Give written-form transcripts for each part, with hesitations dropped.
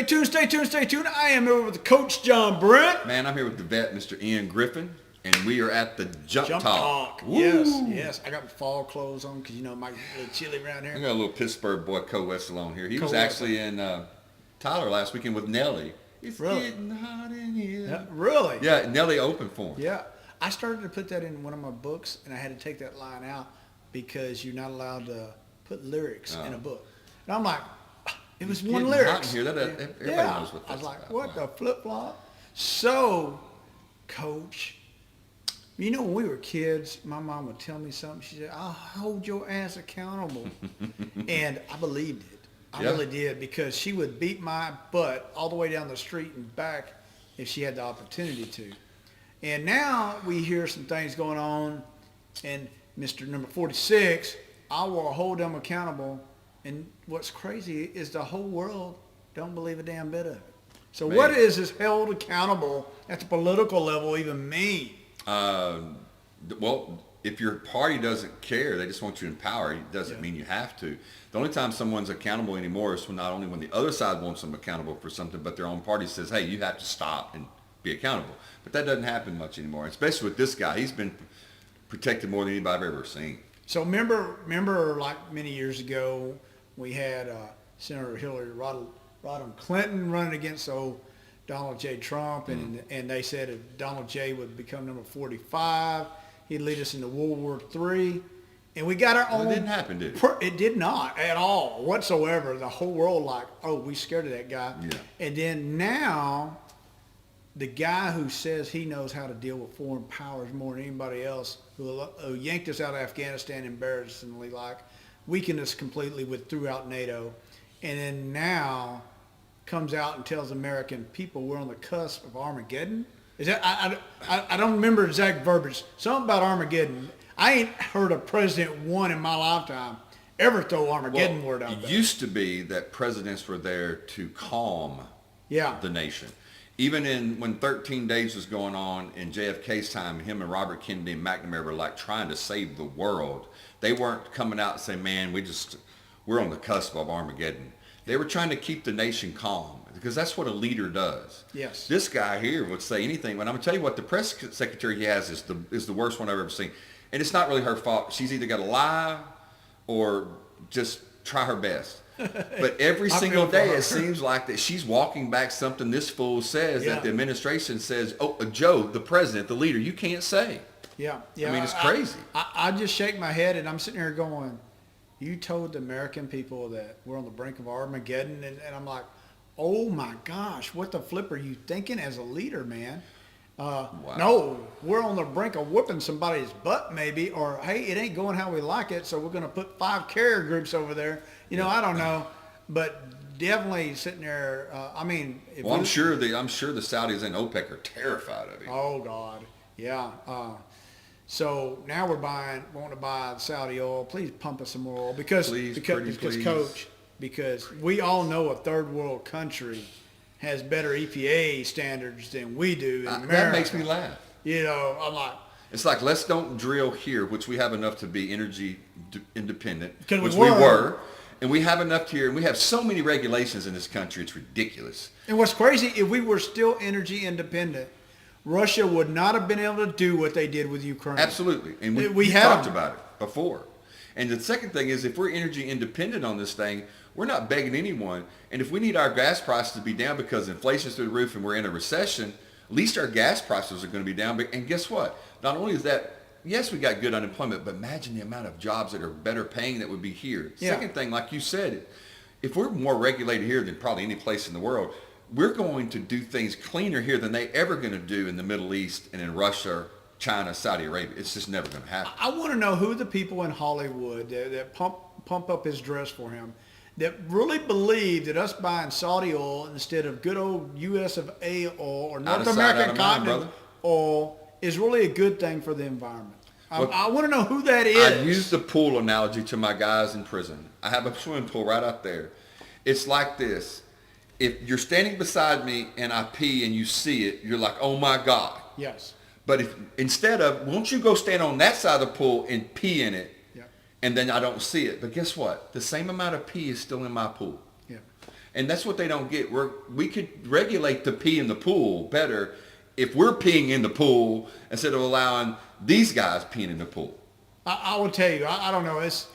Stay tuned, stay tuned, stay tuned. I am here with Coach John Brent. Man, I'm here with the vet, Mr. Ian Griffin, and we are at the Jump Talk. Yes, yes. I got my fall clothes on because, you know, it might be a little chilly around here. I got a little Pittsburgh boy, Co Wessalone here. He was actually in Tyler last weekend with Nelly. It's getting hot in here. Yeah, really? Yeah, Nelly opened for him. Yeah. I started to put that in one of my books, and I had to take that line out because you're not allowed to put lyrics in a book. And I'm like, it was one lyric. Everybody knows what that's I was like, about. what the flip-flop? So, Coach, you know, when we were kids, my mom would tell me something. She said, I'll hold your ass accountable. And I believed it. I really did, because she would beat my butt all the way down the street and back if she had the opportunity to. And now we hear some things going on, and Mr. Number 46, I will hold them accountable. And what's crazy is the whole world don't believe a damn bit of it. So what is this held accountable at the political level even mean? Well, if your party doesn't care, they just want you in power, it doesn't mean you have to. The only time someone's accountable anymore is when not only when the other side wants them accountable for something, but their own party says, hey, you have to stop and be accountable. But that doesn't happen much anymore, especially with this guy. He's been protected more than anybody I've ever seen. So remember like many years ago, we had Senator Hillary Rodham Clinton running against Donald J. Trump, and they said if Donald J. would become number 45, he'd lead us into World War III. And we got our own. It didn't happen, did it? It did not at all whatsoever. The whole world like, oh, we scared of that guy. Yeah. And then now, the guy who says he knows how to deal with foreign powers more than anybody else, who yanked us out of Afghanistan embarrassingly, like, weakened us completely throughout NATO, and then now comes out and tells American people we're on the cusp of Armageddon. Is that I don't remember exact verbiage. Something about Armageddon. I ain't heard a president one in my lifetime ever throw Armageddon word out there. It used to be that presidents were there to calm the nation. Even when 13 Days was going on in JFK's time, him and Robert Kennedy and McNamara were like trying to save the world. They weren't coming out and saying, man, we're on the cusp of Armageddon. They were trying to keep the nation calm, because that's what a leader does. Yes. This guy here would say anything. But I'm going to tell you what, the press secretary he has is the worst one I've ever seen. And it's not really her fault. She's either got to lie or just try her best. But every single day it seems like that she's walking back something this fool says that the administration says, oh, Joe, the president, the leader, you can't say. Yeah. I mean, it's crazy. I just shake my head, and I'm sitting here going, you told the American people that we're on the brink of Armageddon, and I'm like, oh my gosh, what the flip are you thinking as a leader, man? No, we're on the brink of whooping somebody's butt maybe, or hey, it ain't going how we like it, so we're going to put 5 carrier groups over there. You know, I don't know, but definitely sitting there. I mean, I'm sure the Saudis and OPEC are terrified of him. Oh God, yeah. So now we're wanting to buy Saudi oil. Please pump us some more oil because Coach, because we all know a third world country has better EPA standards than we do in America. That makes me laugh. You know, I'm like, it's like, let's don't drill here, which we have enough to be energy independent, which we were. And we have enough here, and we have so many regulations in this country, it's ridiculous. And what's crazy, if we were still energy independent, Russia would not have been able to do what they did with Ukraine. Absolutely. And we talked about it before. And the second thing is, if we're energy independent on this thing, we're not begging anyone. And if we need our gas prices to be down because inflation's through the roof and we're in a recession, at least our gas prices are going to be down. And guess what? Not only is that, yes, we got good unemployment, but imagine the amount of jobs that are better paying that would be here. Yeah. Second thing, like you said, if we're more regulated here than probably any place in the world, we're going to do things cleaner here than they ever going to do in the Middle East and in Russia, China, Saudi Arabia. It's just never going to happen. I want to know who the people in Hollywood that pump up his dress for him, that really believe that us buying Saudi oil instead of good old US of A oil or North American continental oil is really a good thing for the environment. I want to know who that is. I use the pool analogy to my guys in prison. I have a swimming pool right out there. It's like this. If you're standing beside me and I pee and you see it, you're like, oh my God. Yes. But if instead of, won't you go stand on that side of the pool and pee in it? Yeah. And then I don't see it. But guess what? The same amount of pee is still in my pool. Yeah. And that's what they don't get. We could regulate the pee in the pool better if we're peeing in the pool instead of allowing these guys peeing in the pool. I will tell you, I don't know. This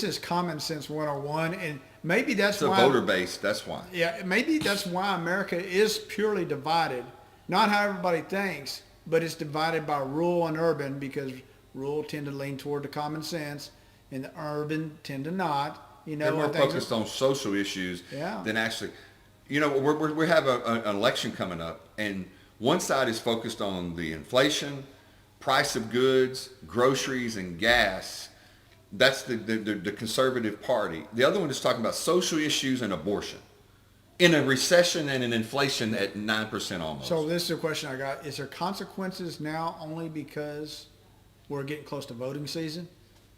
is common sense 101, and maybe that's why. It's a voter base, that's why. Yeah, maybe that's why America is purely divided. Not how everybody thinks, but it's divided by rural and urban, because rural tend to lean toward the common sense, and the urban tend to not. They're more focused on social issues than actually. We have an election coming up, and one side is focused on the inflation, price of goods, groceries, and gas. That's the conservative party. The other one is talking about social issues and abortion in a recession and an inflation at 9% almost. So this is a question I got. Is there consequences now only because we're getting close to voting season?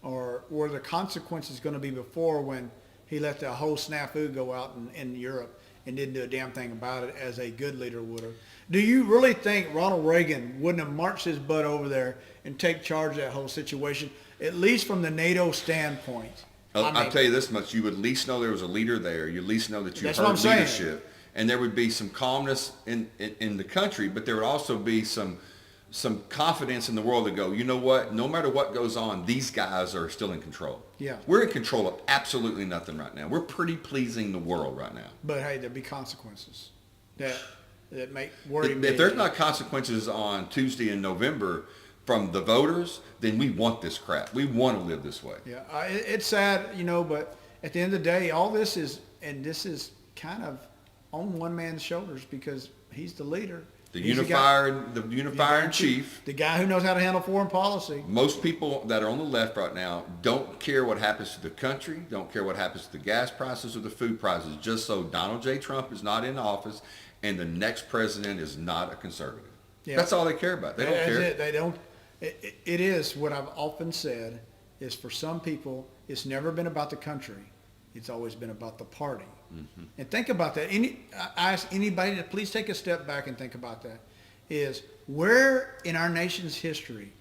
Or were the consequences going to be before, when he let the whole snafu go out in Europe and didn't do a damn thing about it as a good leader would have? Do you really think Ronald Reagan wouldn't have marched his butt over there and take charge of that whole situation, at least from the NATO standpoint? I'll tell you this much. You would at least know there was a leader there. You at least know that you That's heard what I'm saying. leadership. And there would be some calmness in the country, but there would also be some confidence in the world to go, you know what, no matter what goes on, these guys are still in control. Yeah. We're in control of absolutely nothing right now. We're pretty pleasing the world right now. But hey, there'll be consequences that make worry me. If there's not consequences on Tuesday in November from the voters, then we want this crap. We want to live this way. Yeah, it's sad, but at the end of the day, all this is kind of on one man's shoulders, because he's the leader. The unifier in chief. The guy who knows how to handle foreign policy. Most people that are on the left right now don't care what happens to the country, don't care what happens to the gas prices or the food prices, just so Donald J. Trump is not in office and the next president is not a conservative. Yeah. That's all they care about. They don't care. That's it. They don't. It is what I've often said, is for some people, it's never been about the country. It's always been about the party. Mm-hmm. And think about that. I ask anybody to please take a step back and think about that. Is where in our nation's history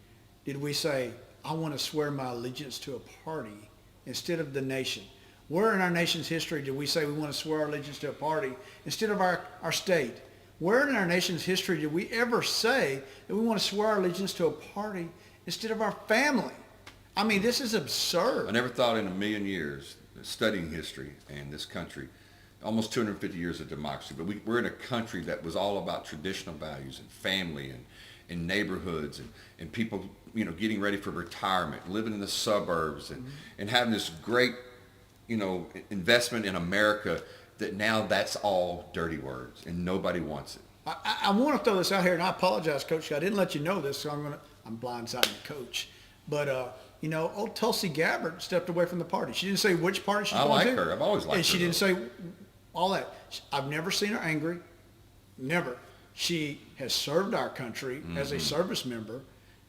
did we say, I want to swear my allegiance to a party instead of the nation? Where in our nation's history did we say we want to swear our allegiance to a party instead of our state? Where in our nation's history did we ever say that we want to swear our allegiance to a party instead of our family? I mean, this is absurd. I never thought in a million years, studying history and this country, almost 250 years of democracy, but we're in a country that was all about traditional values and family and neighborhoods and people, getting ready for retirement, living in the suburbs and having this great, investment in America, that now that's all dirty words and nobody wants it. I want to throw this out here, and I apologize, Coach. I didn't let you know this, so I'm blindsiding the coach. But, old Tulsi Gabbard stepped away from the party. She didn't say which party she's going to. I like her. I've always liked her. And she didn't say all that. I've never seen her angry. Never. She has served our country as a service member.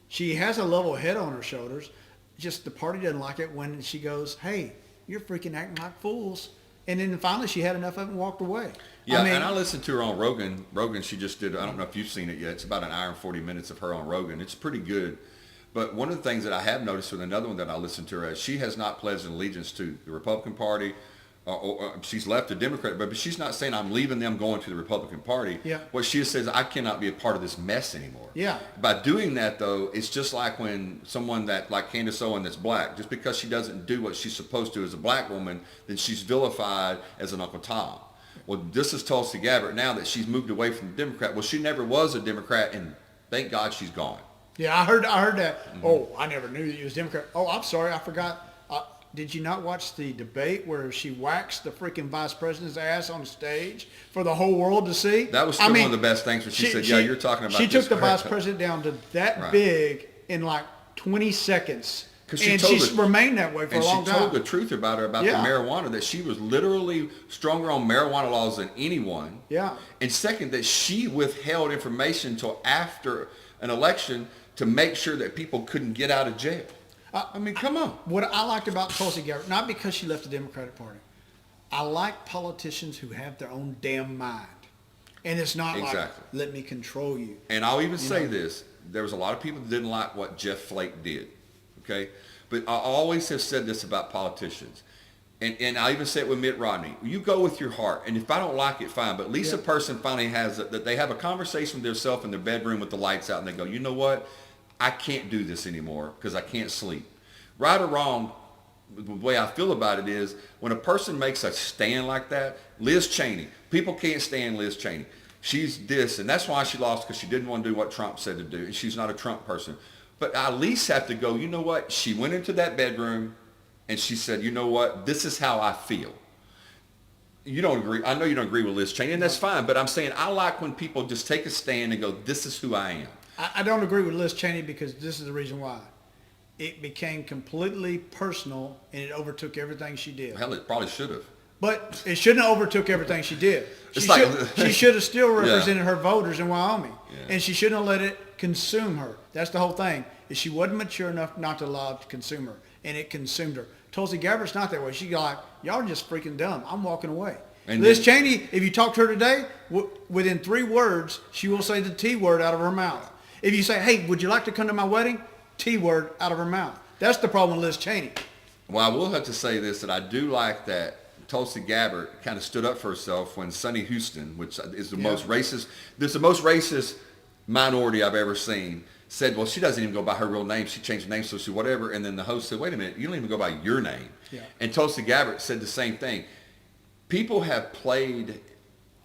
She has a level head on her shoulders. Just the party doesn't like it when she goes, hey, you're freaking acting like fools. And then finally she had enough of it and walked away. Yeah, and I listened to her on Rogan. Rogan, she just did, I don't know if you've seen it yet. It's about an hour and 40 minutes of her on Rogan. It's pretty good. But one of the things that I have noticed with another one that I listened to her as, she has not pledged an allegiance to the Republican Party. Or she's left the Democrat, but she's not saying I'm leaving them going to the Republican Party. Yeah. What she says, I cannot be a part of this mess anymore. Yeah. By doing that, though, it's just like when someone like Candace Owen that's black, just because she doesn't do what she's supposed to as a black woman, then she's vilified as an Uncle Tom. Well, this is Tulsi Gabbard now that she's moved away from the Democrat. Well, she never was a Democrat, and thank God she's gone. Yeah, I heard that. Mm-hmm. Oh, I never knew that you was Democrat. Oh, I'm sorry, I forgot. Did you not watch the debate where she waxed the freaking vice president's ass on stage for the whole world to see? That was still one of the best things when she said, you're talking about She this took the vice president down to that big in like 20 seconds. And she's remained that way for a long time. And she told the truth about her, about the marijuana, that she was literally stronger on marijuana laws than anyone. Yeah. And second, that she withheld information until after an election to make sure that people couldn't get out of jail. I mean, come on. What I liked about Tulsi Gabbard, not because she left the Democratic Party, I like politicians who have their own damn mind. And it's not like, let me control you. And I'll even say this. There was a lot of people that didn't like what Jeff Flake did. Okay? But I always have said this about politicians. And I even said with Mitt Romney, you go with your heart. And if I don't like it, fine. But at least a person finally that they have a conversation with themselves in their bedroom with the lights out, and they go, you know what? I can't do this anymore because I can't sleep. Right or wrong, the way I feel about it is when a person makes a stand like that, Liz Cheney, people can't stand Liz Cheney. She's this, and that's why she lost, because she didn't want to do what Trump said to do. And she's not a Trump person. But I at least have to go, you know what? She went into that bedroom and she said, you know what? This is how I feel. You don't agree. I know you don't agree with Liz Cheney, and that's fine. But I'm saying I like when people just take a stand and go, this is who I am. I don't agree with Liz Cheney because this is the reason why. It became completely personal, and it overtook everything she did. Hell, it probably should have. But it shouldn't have overtook everything she did. She she should have still represented her voters in Wyoming. Yeah. And she shouldn't have let it consume her. That's the whole thing. Is she wasn't mature enough not to allow it to consume her. And it consumed her. Tulsi Gabbard's not that way. She's like, y'all are just freaking dumb. I'm walking away. And Liz Cheney, if you talk to her today, within 3 words, she will say the T word out of her mouth. If you say, hey, would you like to come to my wedding? T word out of her mouth. That's the problem with Liz Cheney. Well, I will have to say this, that I do like that Tulsi Gabbard kind of stood up for herself when Sonny Houston, which is the most racist, this is the most racist minority I've ever seen, said, well, she doesn't even go by her real name. She changed her name, so she whatever. And then the host said, wait a minute, you don't even go by your name. Yeah. And Tulsi Gabbard said the same thing. People have played,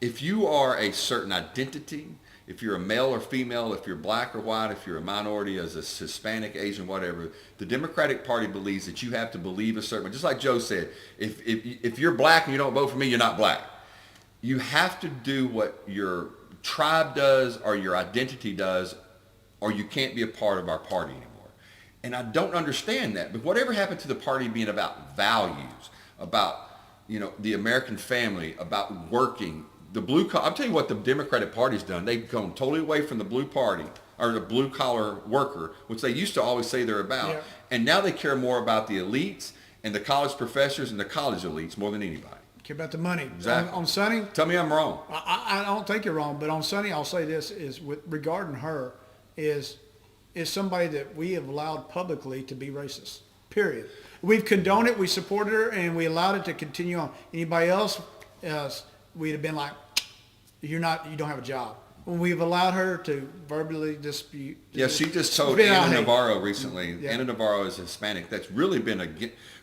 if you are a certain identity, if you're a male or female, if you're black or white, if you're a minority, as a Hispanic, Asian, whatever, the Democratic Party believes that you have to believe a certain way. Just like Joe said, if you're black and you don't vote for me, you're not black. You have to do what your tribe does or your identity does, or you can't be a part of our party anymore. And I don't understand that. But whatever happened to the party being about values, about, the American family, about working, the blue collar, I'll tell you what the Democratic Party's done. They've gone totally away from the blue party, or the blue collar worker, which they used to always say they're about. Yeah. And now they care more about the elites and the college professors and the college elites more than anybody. Care about the money. Exactly. On Sonny. Tell me I'm wrong. I don't think you're wrong, but on Sonny, I'll say this is regarding her is somebody that we have allowed publicly to be racist. Period. We've condoned it, we supported her, and we allowed it to continue on. Anybody else, we'd have been like, you don't have a job. When we've allowed her to verbally dispute. Yeah, she just told Anna Navarro recently. Yeah. Anna Navarro is Hispanic. That's really been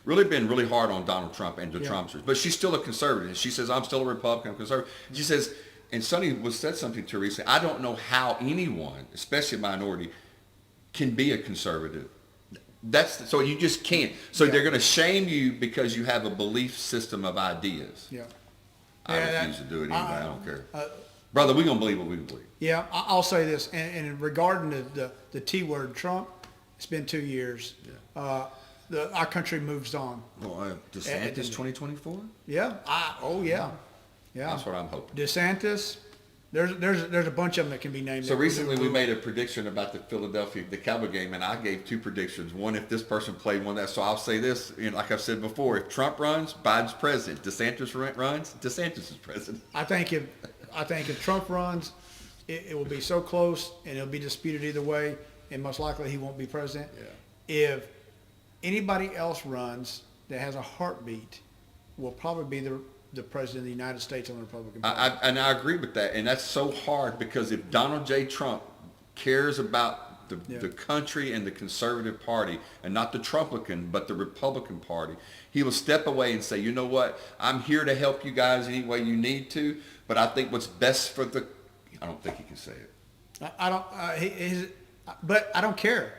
really hard on Donald Trump and the Trumpsters. But she's still a conservative. She says, I'm still a Republican, I'm conservative. She says, and Sonny said something to her recently, I don't know how anyone, especially a minority, can be a conservative. So you just can't. So they're going to shame you because you have a belief system of ideas. Yeah. I refuse to do it anyway. I don't care. Brother, we're going to believe what we believe. Yeah, I'll say this. And regarding the T word, Trump, it's been 2 years. Yeah. Our country moves on. Well, DeSantis 2024? Yeah. Yeah. That's what I'm hoping. DeSantis. There's a bunch of them that can be named. So recently we made a prediction about the Cowboy game, and I gave 2 predictions. One, if this person played, one that. So I'll say this, like I've said before, if Trump runs, Biden's president. DeSantis runs, DeSantis is president. I think if Trump runs, it will be so close, and it'll be disputed either way, and most likely he won't be president. Yeah. If anybody else runs that has a heartbeat, will probably be the president of the United States on the Republican Party. And I agree with that. And that's so hard because if Donald J. Trump cares about the country and the conservative party, and not the Trumplican, but the Republican Party, he will step away and say, you know what, I'm here to help you guys any way you need to, but I think what's best for I don't think he can say it. I don't, but I don't care.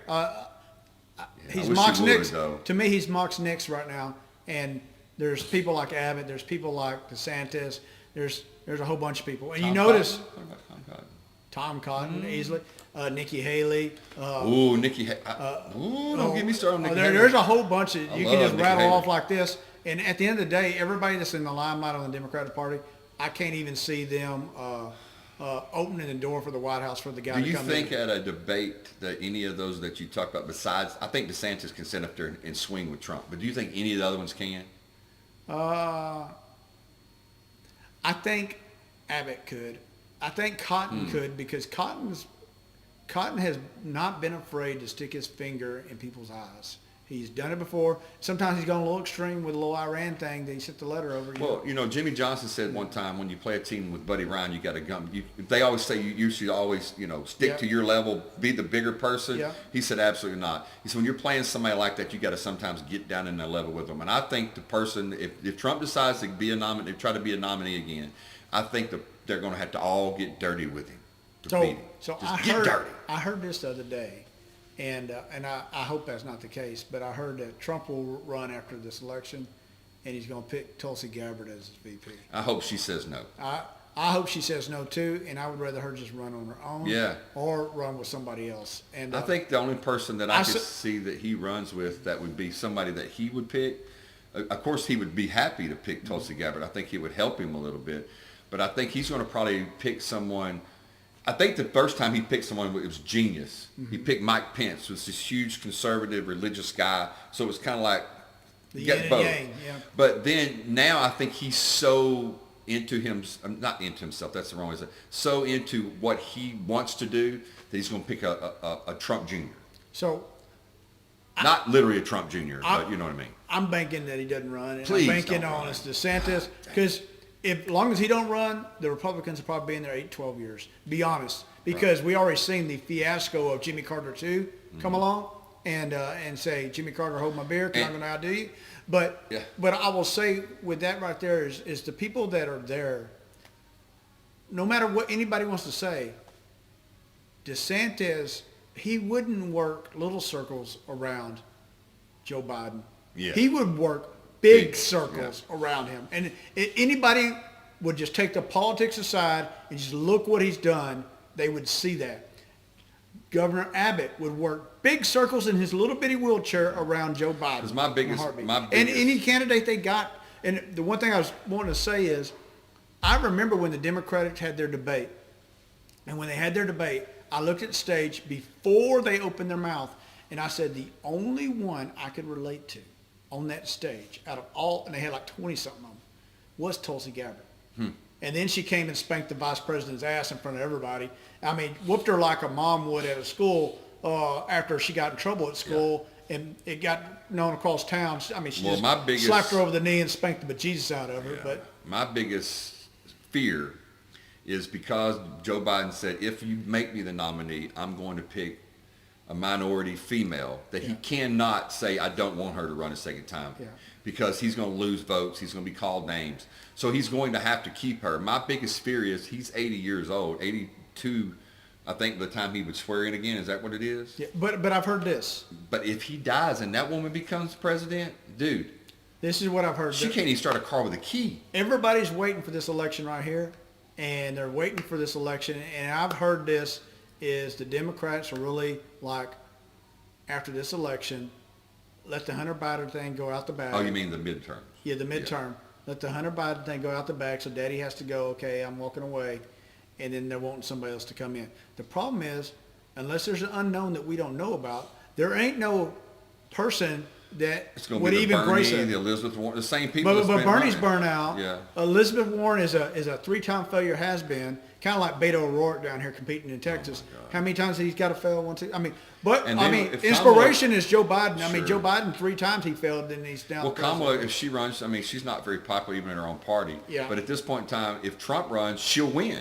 He's Mox Nix. To me, he's Mox Nix right now. And there's people like Abbott. There's people like DeSantis. There's a whole bunch of people. And you notice Tom Cotton easily, Nikki Haley. Nikki. Don't get me started on Nikki Haley. There's a whole bunch of you can just rattle off like this. And at the end of the day, everybody that's in the limelight on the Democratic Party, I can't even see them opening the door for the White House for the guy to come in. Do you think at a debate that any of those that you talked about, besides, I think DeSantis can sit up there and swing with Trump, but do you think any of the other ones can? I think Abbott could. I think Cotton could, because Cotton has not been afraid to stick his finger in people's eyes. He's done it before. Sometimes he's gone a little extreme with a little Iran thing that he sent the letter over. Well, Jimmy Johnson said one time, when you play a team with Buddy Ryan, you got to gun. They always say you should always, stick to your level, be the bigger person. Yeah. He said absolutely not. He said when you're playing somebody like that, you got to sometimes get down in that level with them. And I think the person, if Trump decides to be a nominee, try to be a nominee again, I think they're going to have to all get dirty with him to beat him. So dirty. I heard this the other day. And I hope that's not the case, but I heard that Trump will run after this election, and he's going to pick Tulsi Gabbard as his VP. I hope she says no. I hope she says no too, and I would rather her just run on her own, or run with somebody else. And I think the only person that I could see that he runs with that would be somebody that he would pick. Of course, he would be happy to pick Tulsi Gabbard. I think he would help him a little bit, but I think he's going to probably pick someone. I think the first time he picked someone, it was genius. Mm-hmm. He picked Mike Pence, who's this huge conservative religious guy. So it was kind of like, you got both. Yang, yeah. But then now I think he's so into him, not into himself, that's the wrong way to say it, so into what he wants to do that he's going to pick a Trump Jr. So, not literally a Trump Jr., but you know what I mean. I'm banking that he doesn't run. And Please I'm banking on DeSantis, because as long as he don't run, the Republicans will probably be in there 8, 12 years. Be honest, because we already seen the fiasco of Jimmy Carter 2 come along and say, Jimmy Carter, hold my beer, because I'm going to outdo you. But I will say with that right there is the people that are there, no matter what anybody wants to say, DeSantis, he wouldn't work little circles around Joe Biden. Yeah. He would work big circles around him. And if anybody would just take the politics aside and just look what he's done, they would see that. Governor Abbott would work big circles in his little bitty wheelchair around Joe Biden. Because my biggest, and any candidate they got, and the one thing I was wanting to say is, I remember when the Democrats had their debate, and when they had their debate, I looked at the stage before they opened their mouth, and I said the only one I could relate to on that stage out of all, and they had like 20-something of them, was Tulsi Gabbard. And then she came and spanked the vice president's ass in front of everybody. I mean, whooped her like a mom would at a school after she got in trouble at school, and it got known across town. I mean, she slapped her over the knee and spanked the bejesus out of her. But my biggest fear is because Joe Biden said, if you make me the nominee, I'm going to pick a minority female, that he cannot say, I don't want her to run a second time, because he's going to lose votes. He's going to be called names. So he's going to have to keep her. My biggest fear is he's 80 years old, 82, I think, by the time he would swear in again. Is that what it is? Yeah, but I've heard this. But if he dies and that woman becomes president, dude. This is what I've heard. She can't even start a car with a key. Everybody's waiting for this election right here, and they're waiting for this election. And I've heard this is the Democrats are really like, after this election, let the Hunter Biden thing go out the bag. Oh, you mean the midterm? Yeah, the midterm. Yeah. Let the Hunter Biden thing go out the bag, so Daddy has to go, okay, I'm walking away, and then they're wanting somebody else to come in. The problem is, unless there's an unknown that we don't know about, there ain't no person that would even grace it. The Elizabeth Warren, the same people. But Bernie's burnt out. Yeah. Elizabeth Warren is a 3-time failure, has been, kind of like Beto O'Rourke down here competing in Texas. How many times he's got to fail? Once? I mean, inspiration is Joe Biden. I mean, Joe Biden 3 times he failed, and he's down. Well, Kamala, if she runs, I mean, she's not very popular even in her own party. Yeah. But at this point in time, if Trump runs, she'll win.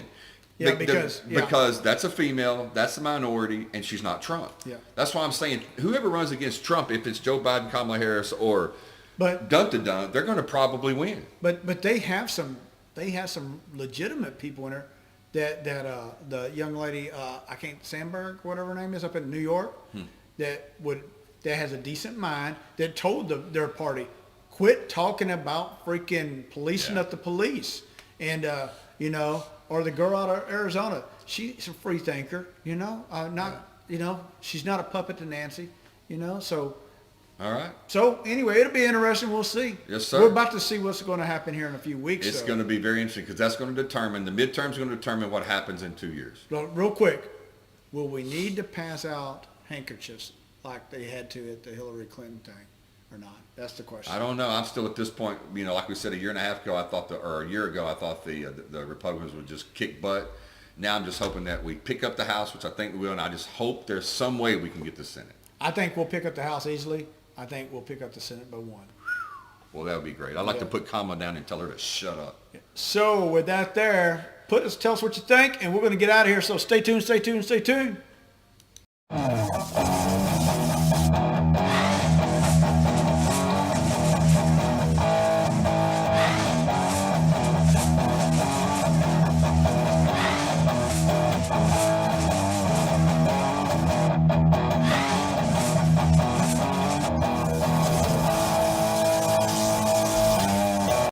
Yeah, because that's a female, that's a minority, and she's not Trump. Yeah. That's why I'm saying whoever runs against Trump, if it's Joe Biden, Kamala Harris, or dun-to-dun, they're going to probably win. But they have some legitimate people in there. That the young lady, Sandberg, whatever her name is, up in New York, that has a decent mind, that told their party, quit talking about freaking policing up the police, and or the girl out of Arizona, she's a free thinker, she's not a puppet to Nancy, so. All right. So anyway, it'll be interesting. We'll see. Yes, sir. We're about to see what's going to happen here in a few weeks. It's going to be very interesting, because that's going to determine, the midterm's going to determine what happens in 2 years. Well, real quick, will we need to pass out handkerchiefs like they had to at the Hillary Clinton thing or not? That's the question. I don't know. I'm still at this point, like we said a year and a half ago, a year ago, I thought the Republicans would just kick butt. Now I'm just hoping that we pick up the House, which I think we will, and I just hope there's some way we can get the Senate. I think we'll pick up the House easily. I think we'll pick up the Senate by 1. Well, that would be great. I'd like to put Kamala down and tell her to shut up. So with that there, tell us what you think, and we're going to get out of here. So stay tuned, stay tuned, stay tuned.